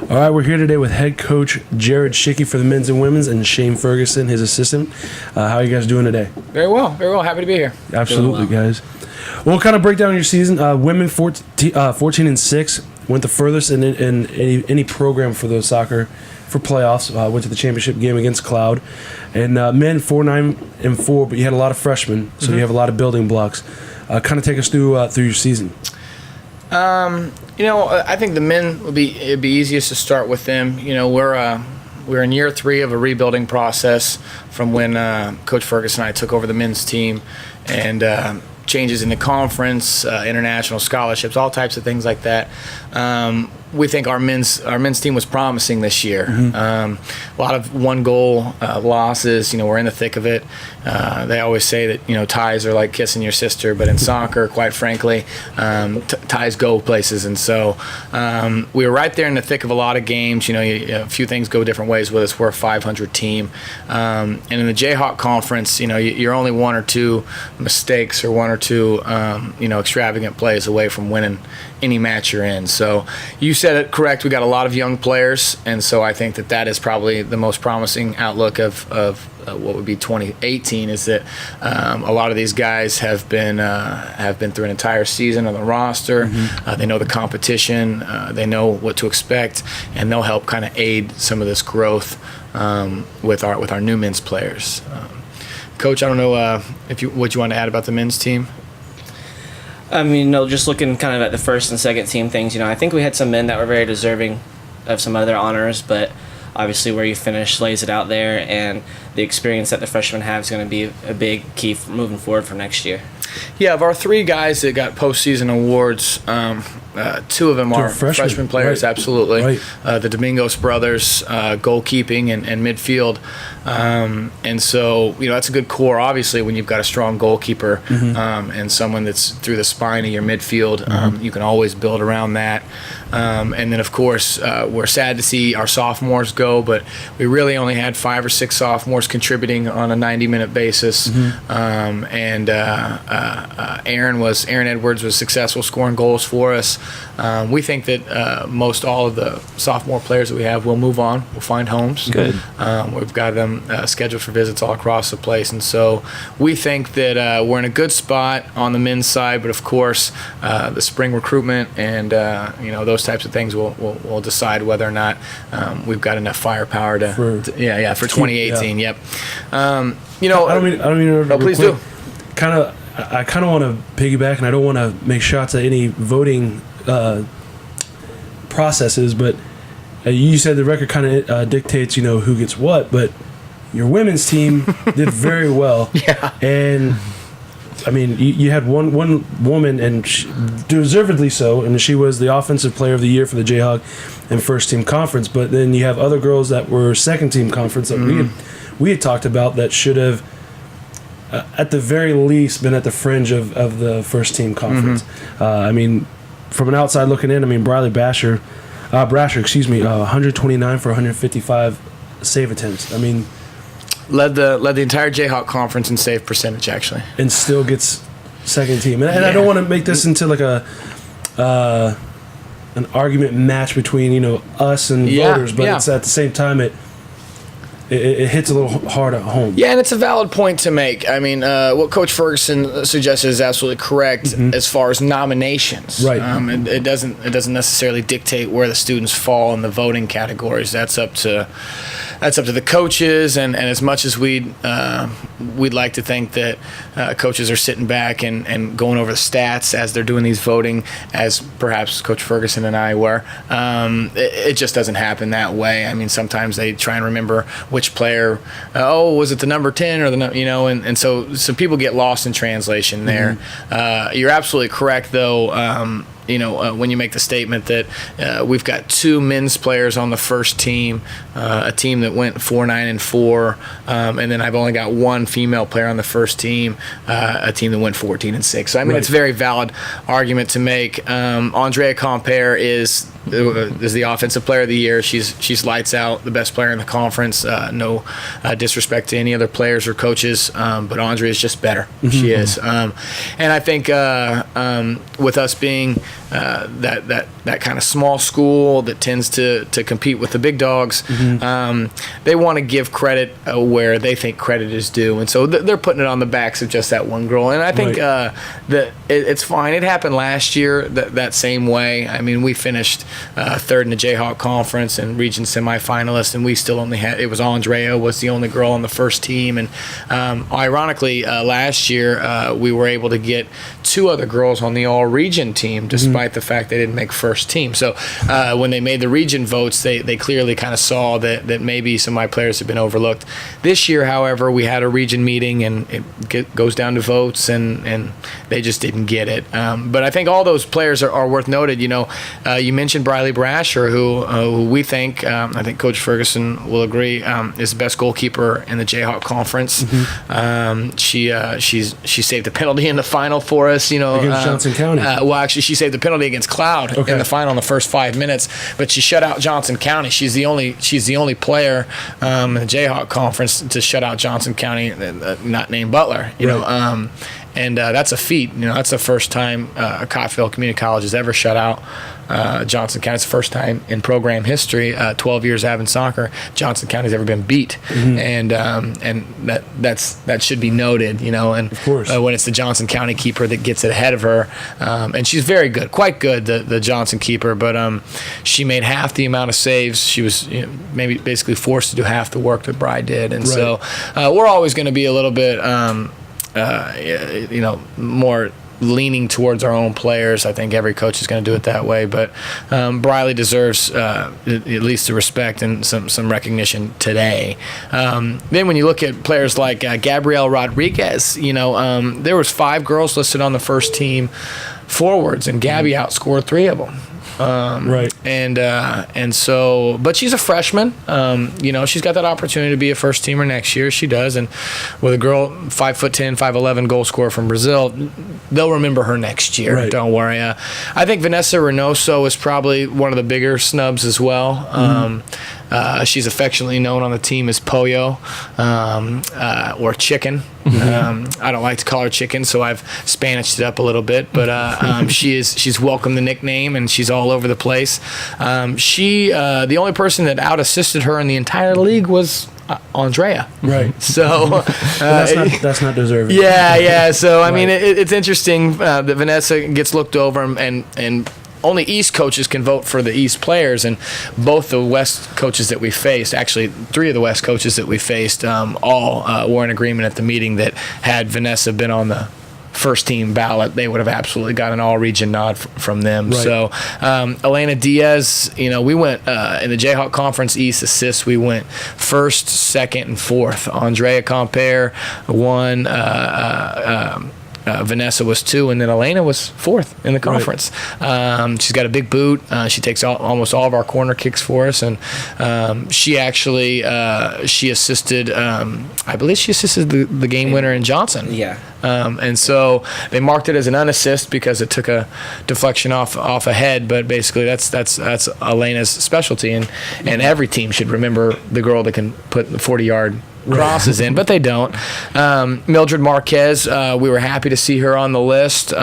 All right, we're here today with head coach Jerrid Schicke for the men's and women's, and Shane Ferguson, his assistant. How are you guys doing today? Very well. Happy to be here. Absolutely, guys. We'll kind of break down your season. Women 14-6 went the furthest in any program for the soccer for playoffs. Went to the championship game against Cloud, and men 4-9-4. But you had a lot of freshmen, so you have a lot of building blocks. Kind of take us through your season. I think the men it'd be easiest to start with them. We're in year 3 of a rebuilding process from when Coach Ferguson and I took over the men's team, and changes in the conference, international scholarships, all types of things like that. We think our men's team was promising this year. A lot of one-goal losses. We're in the thick of it. They always say that ties are like kissing your sister, but in soccer, quite frankly, ties go places. And so we were right there in the thick of a lot of games. A few things go different ways with us. We're a 500 team, and in the Jayhawk Conference, you're only 1 or 2 mistakes or 1 or 2 extravagant plays away from winning any match you're in. So you said it correct. We got a lot of young players, and so I think that is probably the most promising outlook of what would be 2018, is that a lot of these guys have been through an entire season on the roster. They know the competition, they know what to expect, and they'll help kind of aid some of this growth with our new men's players. Coach, I don't know what you want to add about the men's team. Just looking kind of at the first and second team things, I think we had some men that were very deserving of some other honors, but obviously where you finish lays it out there, and the experience that the freshmen have is going to be a big key for moving forward for next year. Yeah, of our 3 guys that got postseason awards, 2 of them are freshman players, right. Absolutely. Right. The Domingos brothers, goalkeeping and midfield. And so, that's a good core, obviously, when you've got a strong goalkeeper and someone that's through the spine of your midfield. You can always build around that. And then, of course, we're sad to see our sophomores go, but we really only had 5 or 6 sophomores contributing on a 90-minute basis. Aaron Edwards was successful scoring goals for us. We think that most all of the sophomore players that we have will move on, will find homes. Good. We've got them scheduled for visits all across the place, and so we think that we're in a good spot on the men's side. But of course, the spring recruitment and those types of things will decide whether or not we've got enough firepower for 2018. Yep. I don't mean to please do. I kind of want to piggyback, and I don't want to make shots at any voting processes, but you said the record kind of dictates, who gets what, but your women's team did very well. Yeah. And, you had one woman, and deservedly so, and she was the offensive player of the year for the Jayhawk and first team conference, but then you have other girls that were second team conference that we had talked about that should have at the very least been at the fringe of the first team conference. From an outside looking in, Brasher, 129 for 155 save attempts. Led the entire Jayhawk conference in save percentage, actually, and still gets second team. And I don't want to make this into like an argument match between us and voters, but it's at the same time it hits a little hard at home. Yeah, and it's a valid point to make. What Coach Ferguson suggested is absolutely correct as far as nominations. Right. It doesn't necessarily dictate where the students fall in the voting categories. That's up to the coaches, and as much as we'd like to think that coaches are sitting back and going over the stats as they're doing these voting, as perhaps Coach Ferguson and I were, it just doesn't happen that way. Sometimes they try and remember which player, was it the number 10 or and so some people get lost in translation there. You're absolutely correct, though. When you make the statement that we've got 2 men's players on the first team, a team that went 4-9-4, and then I've only got 1 female player on the first team, a team that went 14-6. So it's a very valid argument to make. Andrea Compere is is the offensive player of the year. She's lights out, the best player in the conference. No disrespect to any other players or coaches, but Andrea is just better. She is, and I think with us being that kind of small school that tends to compete with the big dogs, they want to give credit where they think credit is due, and so they're putting it on the backs of just that one girl. And I think that it's fine. It happened last year that same way. I mean, we finished third in the Jayhawk Conference and region semifinalist, and we still only had, it was Andrea was the only girl on the first team. And ironically, last year we were able to get 2 other girls on the all-region team, despite the fact they didn't make first team. So when they made the region votes, they clearly kind of saw that maybe some of my players have been overlooked. This year, however, we had a region meeting, and it goes down to votes, and they just didn't get it. But I think all those players are worth noted. You mentioned Briley Brasher, who we think, I think Coach Ferguson will agree, is the best goalkeeper in the Jayhawk Conference. She saved a penalty in the final for us. Against Johnson County. Well, actually, she saved the penalty against Cloud in the final in the first 5 minutes, but she shut out Johnson County. She's the only player in the Jayhawk Conference to shut out Johnson County, not named Butler. And that's a feat. That's the first time Coffey Community College has ever shut out Johnson County. It's the first time in program history, 12 years having soccer, Johnson County's ever been beat. And that should be noted. And of course, when it's the Johnson County keeper that gets it ahead of her, and she's very good, quite good, the Johnson keeper. But she made half the amount of saves. She was maybe basically forced to do half the work that Bri did. And so we're always going to be a little bit more leaning towards our own players. I think every coach is going to do it that way, but Briley deserves at least the respect and some recognition today. Then when you look at players like Gabrielle Rodriguez, there was 5 girls listed on the first team forwards, and Gabby outscored 3 of them. And so, but she's a freshman. She's got that opportunity to be a first teamer next year. She does, and with a girl 5'10", 5'11" goal scorer from Brazil, they'll remember her next year. Don't worry. I think Vanessa Reynoso is probably one of the bigger snubs as well. She's affectionately known on the team as Pollo or Chicken. I don't like to call her Chicken, so I've Spanished it up a little bit. But she's welcomed the nickname, and she's all over the place. The only person that out-assisted her in the entire league was Andrea. So that's not deserving. Yeah. So I mean, it's interesting that Vanessa gets looked over, and only East coaches can vote for the East players, and both the West coaches that we faced, actually 3 of the West coaches that we faced, all were in agreement at the meeting that had Vanessa been on the first team ballot, they would have absolutely got an all-region nod from them. So Elena Diaz, we went in the Jayhawk Conference East assists, we went 1st, 2nd, and 4th. Andrea Compere won. Vanessa was 2, and then Elena was 4th in the conference. She's got a big boot. She takes almost all of our corner kicks for us, and she actually she assisted. I believe she assisted the game winner in Johnson. And so they marked it as an unassist because it took a deflection off a head. But basically, that's Elena's specialty, and every team should remember the girl that can put the 40-yard crosses in, but they don't. Mildred Marquez, we were happy to see her on the list.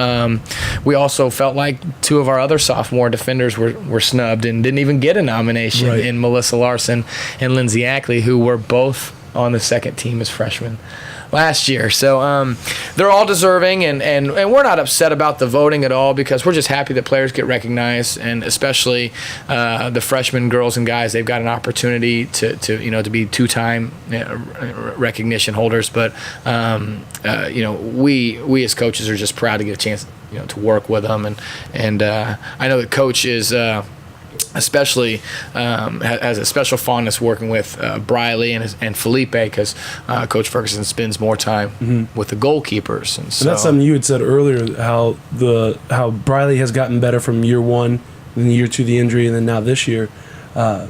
We also felt like 2 of our other sophomore defenders were snubbed and didn't even get a nomination in Melissa Larson and Lindsay Ackley, who were both on the second team as freshmen last year. So they're all deserving, and we're not upset about the voting at all, because we're just happy that players get recognized, and especially the freshman girls and guys, they've got an opportunity to be 2-time recognition holders. But we as coaches are just proud to get a chance to work with them, and I know the coach is especially has a special fondness working with Briley and Felipe, because Coach Ferguson spends more time with the goalkeepers. And so that's something you had said earlier, how Briley has gotten better from year 1, then year 2 the injury, and then now this year, or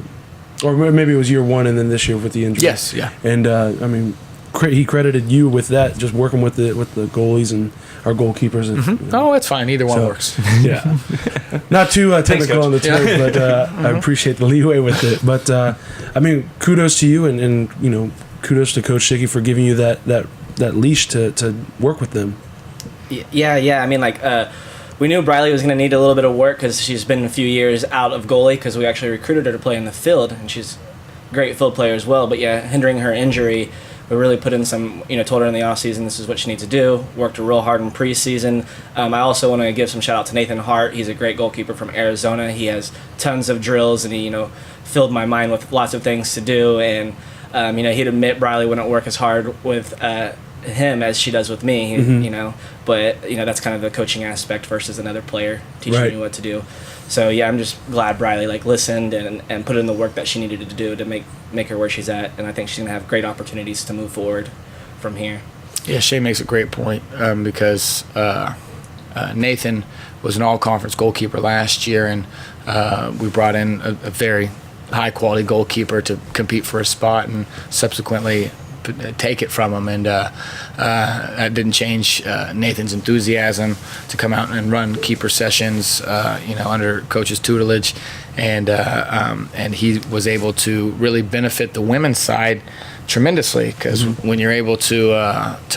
maybe it was year 1 and then this year with the injury. Yes, yeah. And I mean, he credited you with that, just working with the goalies and our goalkeepers. And, Oh, it's fine. Either one works. Yeah, not too technical Coach. on the term, but I appreciate the leeway with it. But I mean, kudos to you, and kudos to Coach Schicke for giving you that leash to work with them. Yeah. I mean, like, we knew Briley was going to need a little bit of work because she's been a few years out of goalie because we actually recruited her to play in the field, and she's a great field player as well. But yeah, hindering her injury, we really put in some, told her in the offseason this is what she needs to do, worked real hard in preseason. I also want to give some shout out to Nathan Hart. He's a great goalkeeper from Arizona. He has tons of drills, and he, filled my mind with lots of things to do. And, he'd admit Briley wouldn't work as hard with him as she does with me, but that's kind of the coaching aspect versus another player teaching you what to do. So yeah, I'm just glad Briley listened and put in the work that she needed to do to make her where she's at, and I think she's gonna have great opportunities to move forward from here. Yeah, Shay makes a great point because Nathan was an all-conference goalkeeper last year, and we brought in a very high-quality goalkeeper to compete for a spot and subsequently take it from him, and that didn't change Nathan's enthusiasm to come out and run keeper sessions, under coach's tutelage, and he was able to really benefit the women's side tremendously because when you're able to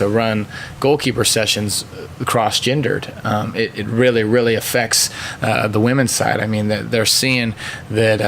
run goalkeeper sessions cross-gendered, it really affects the women's side. I mean, they're seeing that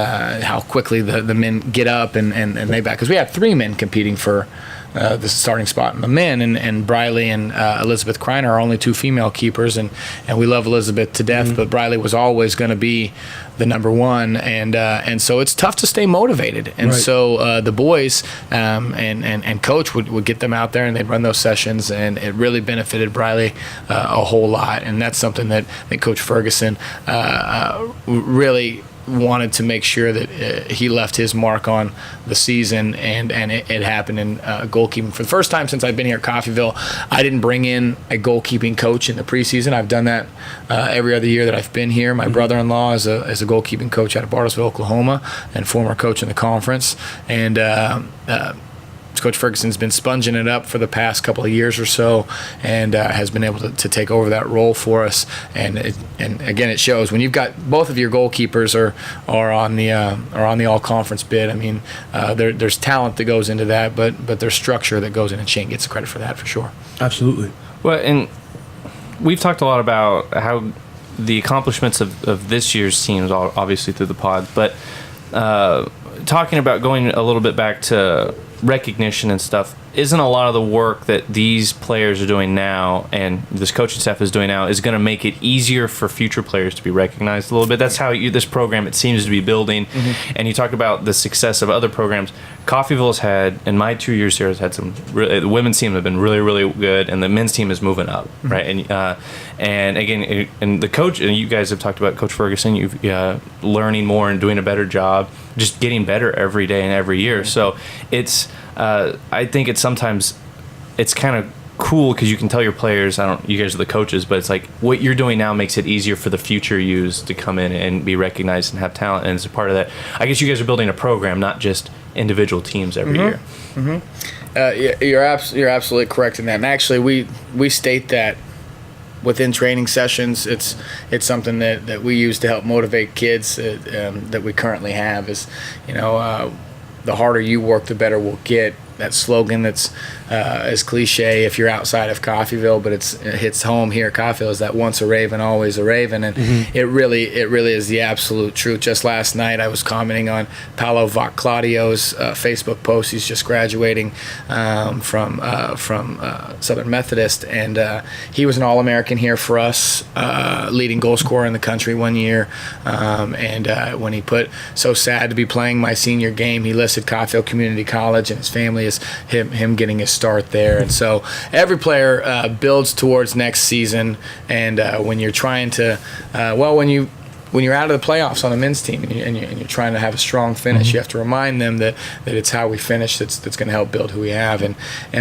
how quickly the men get up and they back, because we had 3 men competing for the starting spot in the men, and Briley and Elizabeth Kreiner are only 2 female keepers, and we love Elizabeth to death, but Briley was always going to be the number 1, and so it's tough to stay motivated, and so the boys and coach would get them out there, and they'd run those sessions, and it really benefited Briley a whole lot, and that's something that Coach Ferguson really wanted to make sure that he left his mark on the season, and it happened in goalkeeping. For the first time since I've been here at Coffeyville, I didn't bring in a goalkeeping coach in the preseason. I've done that every other year that I've been here. My brother-in-law is a goalkeeping coach out of Bartlesville, Oklahoma, and former coach in the conference, and Coach Ferguson's been sponging it up for the past couple of years or so, and has been able to take over that role for us. And again, it shows when you've got both of your goalkeepers are on the all conference bid. I mean, there's talent that goes into that, but there's structure that goes in, and Shane gets the credit for that for sure. Absolutely. Well, and we've talked a lot about how the accomplishments of this year's teams, obviously through the pod, but talking about going a little bit back to recognition and stuff, isn't a lot of the work that these players are doing now and this coaching staff is doing now is going to make it easier for future players to be recognized a little bit? That's how this program, it seems to be building. And you talk about the success of other programs. Coffeyville's had, in my 2 years here, has had some really, the women's team have been really, really good, and the men's team is moving up, right? And again, and the coach, and you guys have talked about Coach Ferguson, you've learning more and doing a better job, just getting better every day and every year. So it's, I think sometimes it's kind of cool because you can tell your players, you guys are the coaches, but it's like what you're doing now makes it easier for the future yous to come in and be recognized and have talent, and as a part of that, I guess you guys are building a program, not just individual teams every year. You're absolutely correct in that, and actually we state that within training sessions. It's something that we use to help motivate kids that we currently have is, the harder you work, the better we'll get. That slogan that's as cliche if you're outside of Coffeyville, but it hits home here at Coffeyville, is that once a Raven, always a Raven, and it really is the absolute truth. Just last night I was commenting on Paolo Claudio's Facebook post. He's just graduating from Southern Methodist, and he was an All-American here for us, leading goal scorer in the country one year, and when he put so sad to be playing my senior game, he listed Coffeyville Community College and his family as him getting his start there. And so every player builds towards next season, and when you're trying to when you're out of the playoffs on the men's team and you're trying to have a strong finish, you have to remind them that it's how we finish that's going to help build who we have. And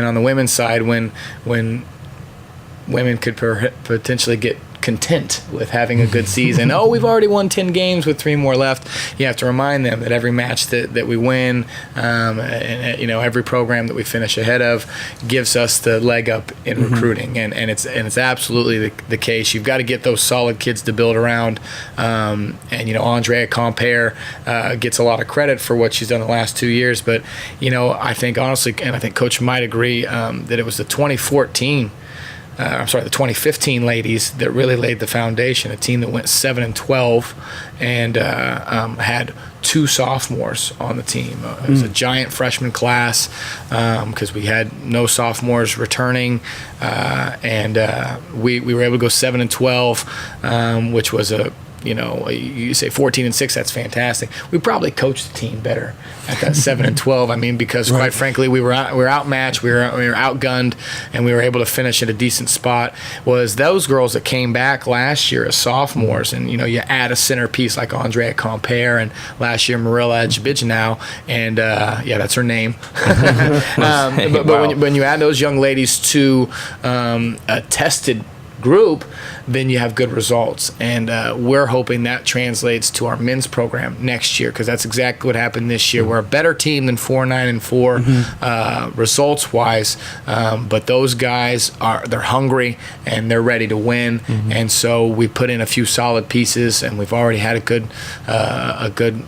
on the women's side, when women could potentially get content with having a good season. Oh, we've already won 10 games with 3 more left. You have to remind them that every match that we win, and every program that we finish ahead of gives us the leg up in recruiting, and it's absolutely the case. You've got to get those solid kids to build around, and Andrea Compere gets a lot of credit for what she's done the last 2 years, but I think honestly, and I think Coach might agree, that it was the 2015 ladies that really laid the foundation. A team that went 7-12 and had 2 sophomores on the team. It was a giant freshman class because we had no sophomores returning, and we were able to go 7-12, which was you say 14-6, that's fantastic. We probably coached the team better at that 7-12. I mean, because quite frankly, we were outmatched, we were outgunned, and we were able to finish at a decent spot. Was those girls that came back last year as sophomores, and you add a centerpiece like Andrea Compere, and last year Marilla Jabijanow, and that's her name. But when you add those young ladies to a tested group, then you have good results, and we're hoping that translates to our men's program next year, because that's exactly what happened this year. We're a better team than 4-9-4 results wise, but those guys they're hungry and they're ready to win, and so we put in a few solid pieces, and we've already had a good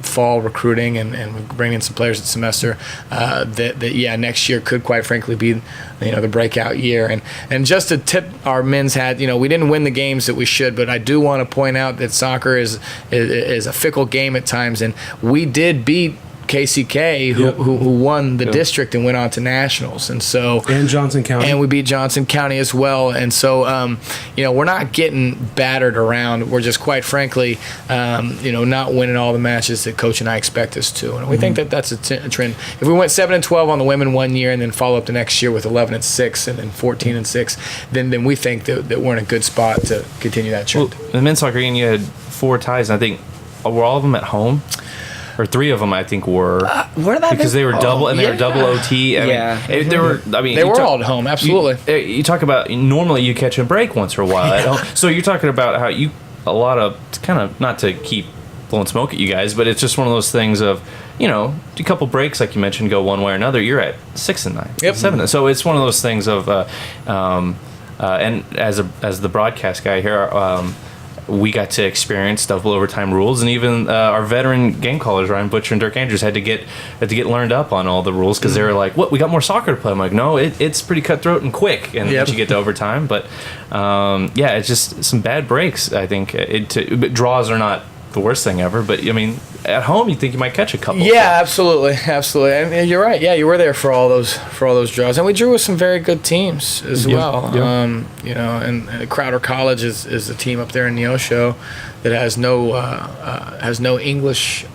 fall recruiting, and we're bringing in some players this semester that next year could quite frankly be the breakout year. And just to tip our men's hat, we didn't win the games that we should, but I do want to point out that soccer is a fickle game at times, and we did beat KCK, who won the district and went on to nationals, and Johnson County, and we beat Johnson County as well, and so we're not getting battered around. We're just quite frankly, not winning all the matches that Coach and I expect us to, and we think that that's a trend. If we went 7-12 on the women one year and then follow up the next year with 11-6 and then 14-6, then we think that we're in a good spot to continue that trend. Well, in the men's soccer game, you had 4 ties, and I think were all of them at home. Or 3 of them, I think, were because they were double and they were double OT. They were all at home. Absolutely. You talk about normally you catch a break once in a while at home. So you're talking about how kind of not to keep blowing smoke at you guys, but it's just one of those things of a couple breaks like you mentioned go one way or another. You're at 6-9, 7. So it's one of those things of and as the broadcast guy here. We got to experience double overtime rules, and even our veteran game callers, Ryan Butcher and Dirk Andrews, had to get learned up on all the rules, because they were like, "What? We got more soccer to play." I'm like, "No, it's pretty cutthroat and quick, and once you get to overtime." But it's just some bad breaks. I think but draws are not the worst thing ever, but I mean, at home you think you might catch a couple. Yeah, absolutely. And you're right. Yeah, you were there for all those draws, and we drew with some very good teams as well. And Crowder College is a team up there in Neosho that has no English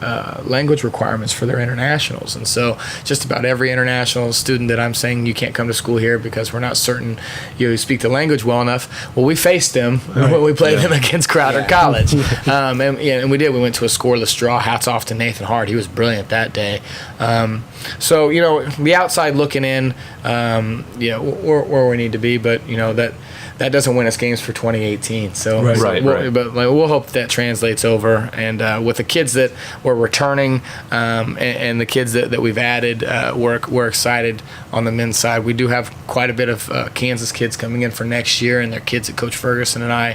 language requirements for their internationals, and so just about every international student that I'm saying you can't come to school here because we're not certain you speak the language well enough. Well, we faced them when we played them against Crowder College, and we did. We went to a scoreless draw. Hats off to Nathan Hart; he was brilliant that day. So the outside looking in, we're where we need to be, but that doesn't win us games for 2018. So, but we'll hope that translates over. And with the kids that we're returning and the kids that we've added, we're excited on the men's side. We do have quite a bit of Kansas kids coming in for next year, and they're kids that Coach Ferguson and I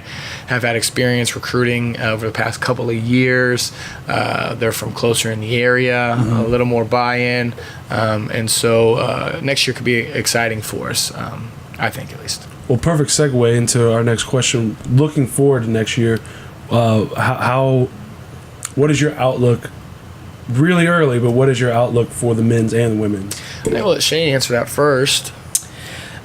have had experience recruiting over the past couple of years. They're from closer in the area, a little more buy-in. And so next year could be exciting for us, I think at least. Well, perfect segue into our next question. Looking forward to next year, what is your outlook? Really early, but what is your outlook for the men's and the women's? I'll let Shane answer that first.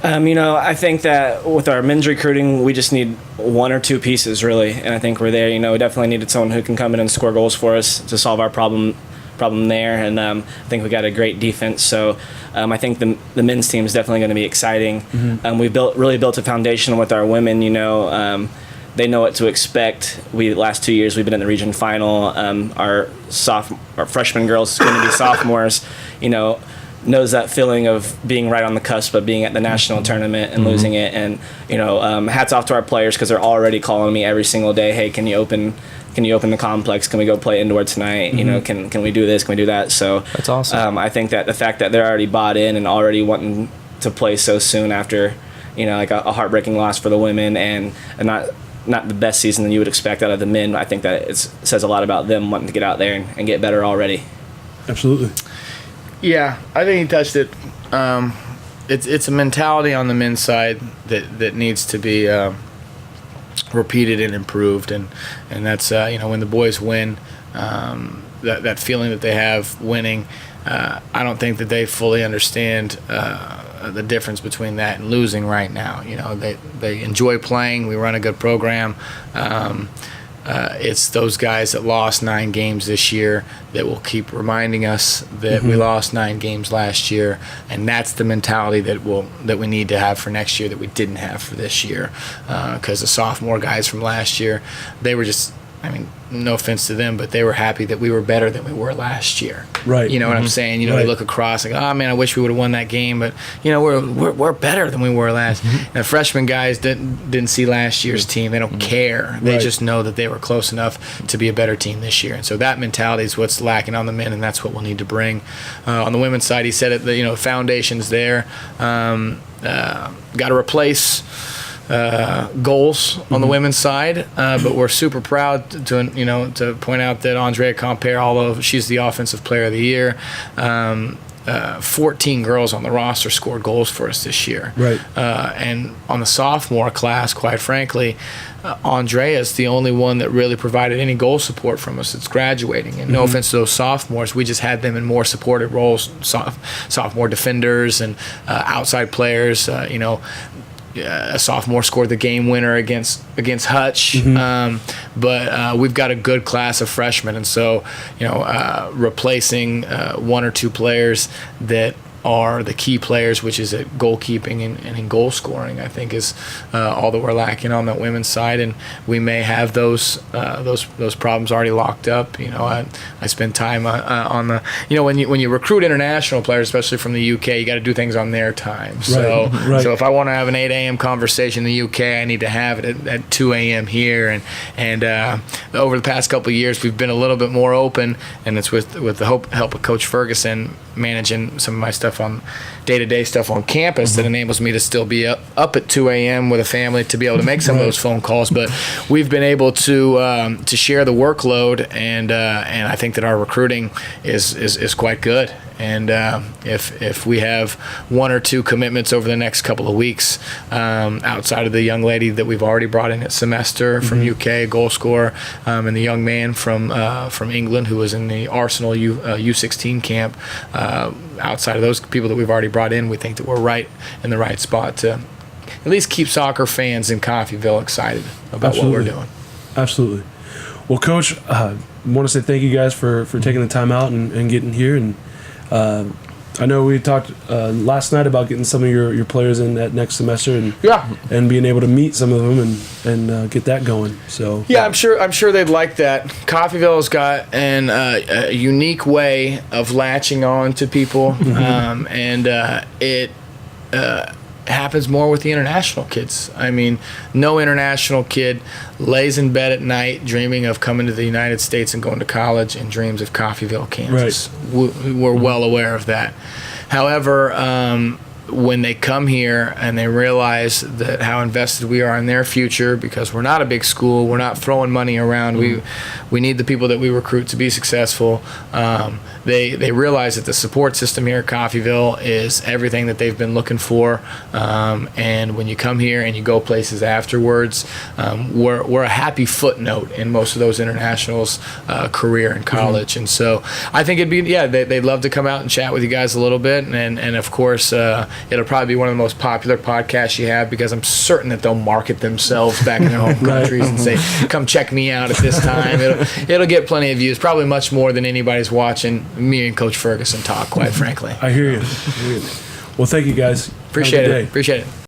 I think that with our men's recruiting, we just need 1 or 2 pieces, really, and I think we're there. We definitely needed someone who can come in and score goals for us to solve our problem there, and I think we got a great defense. So I think the men's team is definitely going to be exciting. We really built a foundation with our women. They know what to expect. Last 2 years we've been in the region final. Our freshman girls are going to be sophomores. knows that feeling of being right on the cusp of being at the national tournament and losing it. And hats off to our players, because they're already calling me every single day. Hey, can you open the complex? Can we go play indoor tonight? Can we do this? Can we do that? So that's awesome. I think that the fact that they're already bought in and already wanting to play so soon after, like a heartbreaking loss for the women and not the best season that you would expect out of the men. I think that it says a lot about them wanting to get out there and get better already. Absolutely. Yeah, I think he touched it. It's a mentality on the men's side that needs to be repeated and improved, and that's when the boys win, that feeling that they have winning. I don't think that they fully understand the difference between that and losing right now. They enjoy playing. We run a good program. It's those guys that lost 9 games this year that will keep reminding us that we lost 9 games last year, and that's the mentality that we need to have for next year that we didn't have for this year. Because the sophomore guys from last year, they were just, no offense to them, but they were happy that we were better than we were last year. Right. You know what I'm saying? They look across like, oh man, I wish we would have won that game, but we're better than we were last. And the freshman guys didn't see last year's team. They don't care. They just know that they were close enough to be a better team this year. And so that mentality is what's lacking on the men, and that's what we'll need to bring. On the women's side, he said it. The foundation's there. Got to replace goals on the women's side, but we're super proud to point out that Andrea Compere, although she's the offensive player of the year, 14 girls on the roster scored goals for us this year. Right. And on the sophomore class, quite frankly, Andrea's the only one that really provided any goal support from us that's graduating. And no offense to those sophomores, we just had them in more supported roles, sophomore defenders and outside players. A sophomore scored the game winner against Hutch, but we've got a good class of freshmen, and so replacing 1 or 2 players that are the key players, which is at goalkeeping and in goal scoring, I think is all that we're lacking on that women's side, and we may have those problems already locked up. I spend time on the when you recruit international players, especially from the UK, you got to do things on their time. So if I want to have an 8 a.m. conversation in the UK, I need to have it at 2 a.m. here, and over the past couple of years, we've been a little bit more open, and it's with the help of Coach Ferguson managing some of my stuff on day-to-day stuff on campus that enables me to still be up at 2 a.m. with a family to be able to make some of those phone calls. But we've been able to share the workload, and I think that our recruiting is quite good. And if we have 1 or 2 commitments over the next couple of weeks, outside of the young lady that we've already brought in at semester from UK, goal scorer, and the young man from England who was in the Arsenal U16 camp, outside of those people that we've already brought in, we think that we're right in the right spot to at least keep soccer fans in Coffeyville excited about what we're doing. Absolutely. Well, Coach, I want to say thank you guys for taking the time out and getting here. And I know we talked last night about getting some of your players in that next semester and being able to meet some of them and get that going. So yeah, I'm sure they'd like that. Coffeyville's got a unique way of latching on to people, and it happens more with the international kids. No international kid lays in bed at night dreaming of coming to the United States and going to college and dreams of Coffeyville, Kansas. Right. We're well aware of that. However, when they come here and they realize that how invested we are in their future, because we're not a big school, we're not throwing money around, we need the people that we recruit to be successful. They realize that the support system here at Coffeyville is everything that they've been looking for, and when you come here and you go places afterwards, we're a happy footnote in most of those internationals' career in college. And so I think it'd be they'd love to come out and chat with you guys a little bit, and of course it'll probably be one of the most popular podcasts you have, because I'm certain that they'll market themselves back in their home countries and say, come check me out at this time. It'll get plenty of views, probably much more than anybody's watching me and Coach Ferguson talk, quite frankly. I hear you. Well, thank you guys. Appreciate it.